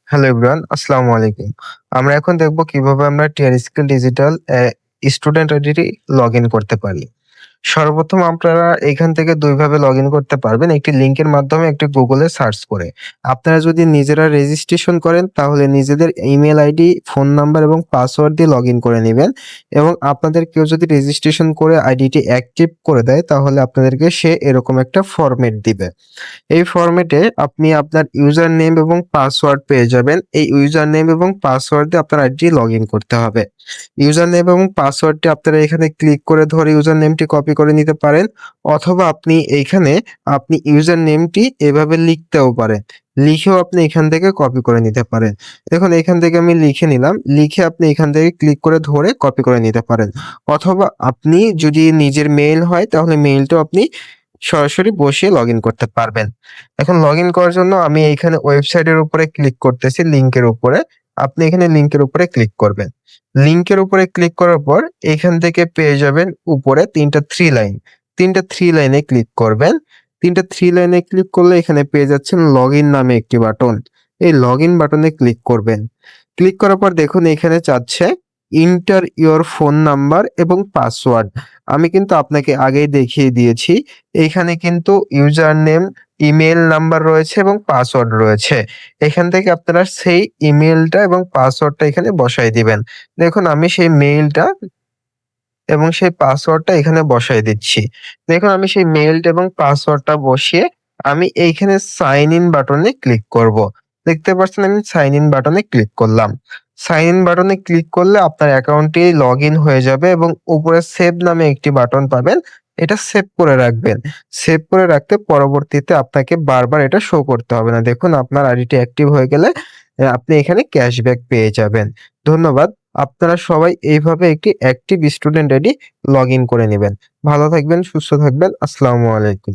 Hello everyone, আসসালামু আলাইকুম। আমরা এখন দেখব কিভাবে আমরা TR skill digital student ID login করতে পারি। সর্বপ্রথম আপনারা এখান থেকে ২ ভাবে লগইন করতে পারবেন। একটি লিংকের মাধ্যমে, একটি Google-এ সার্চ করে। আপনারা যদি নিজেরা রেজিস্ট্রেশন করেন তাহলে নিজেদের ইমেইল আইডি, ফোন নাম্বার এবং পাসওয়ার্ড দিয়ে লগইন করে নিবেন এবং আপনাদের কেউ যদি রেজিস্ট্রেশন করে আইডিটি অ্যাক্টিভ করে দেয় তাহলে আপনাদেরকে সে এরকম একটা ফরমেট দিবে। এই ফরম্যাটে আপনি আপনার ইউজার নেম এবং পাসওয়ার্ড পেয়ে যাবেন। এই ইউজার নেম এবং পাসওয়ার্ড দিয়ে আপনার আইডি লগইন করতে হবে। ইউজার নেম এবং পাসওয়ার্ডটি আপনারা এখানে ক্লিক করে ধরে ইউজার নেমটি কপি করে নিতে পারেন অথবা আপনি এইখানে ইউজার নেমটি এভাবে লিখতেও পারেন। লিখেও আপনি এখান থেকে কপি করে নিতে পারেন। দেখুন এখান থেকে আমি লিখে নিলাম। লিখে আপনি এখান থেকে ক্লিক করে ধরে কপি করে নিতে পারেন। অথবা আপনি যদি নিজের মেইল হয় তাহলে মেইলটাও আপনি সরাসরি বসিয়ে লগইন করতে পারবেন। এখন লগইন করার জন্য আমি এইখানে ওয়েবসাইটের উপরে ক্লিক করতেছি লিংকের উপরে। আপনি এখানে লিংকের উপরে ক্লিক করবেন। লিংকের উপরে ক্লিক করার পর এখান থেকে পেয়ে যাবেন উপরে ৩ টা 3 লাইন। ৩ টা 3 লাইনে ক্লিক করবেন। ৩ টা 3 লাইনে ক্লিক করলে এখানে পেয়ে যাচ্ছেন লগইন নামে একটি বাটন। এই লগইন বাটনে ক্লিক করবেন। ক্লিক করার পর দেখুন এখানে চাচ্ছে এন্টার ইওর ফোন নাম্বার এবং পাসওয়ার্ড। আমি কিন্তু আপনাকে আগেই দেখিয়ে দিয়েছি। এইখানে কিন্তু ইউজার নেম, ইমেইল নাম্বার রয়েছে এবং পাসওয়ার্ড রয়েছে। এখান থেকে আপনারা সেই ইমেইলটা এবং পাসওয়ার্ডটা এখানে বসায় দিবেন। দেখুন আমি সেই মেইলটা এবং সেই পাসওয়ার্ডটা এখানে বসায় দিচ্ছি। দেখুন আমি সেই মেইলটা এবং পাসওয়ার্ডটা বসিয়ে আমি এইখানে সাইন ইন বাটনে ক্লিক করব। দেখতে পাচ্ছেন আমি সাইন ইন বাটনে ক্লিক করলাম। সাইন ইন বাটনে ক্লিক করলে আপনার অ্যাকাউন্টটি লগইন হয়ে যাবে এবং উপরে সেভ নামে একটি বাটন পাবেন। এটা সেভ করে রাখবেন। সেভ করে রাখতে পরবর্তীতে আপনাকে বারবার এটা শো করতে হবে না। দেখুন আপনার আইডিটি অ্যাক্টিভ হয়ে গেলে আপনি এখানে ক্যাশব্যাক পেয়ে যাবেন। ধন্যবাদ। আপনারা সবাই এইভাবে একটি অ্যাক্টিভ স্টুডেন্ট আইডি লগইন করে নিবেন। ভালো থাকবেন, সুস্থ থাকবেন। আসসালামু আলাইকুম।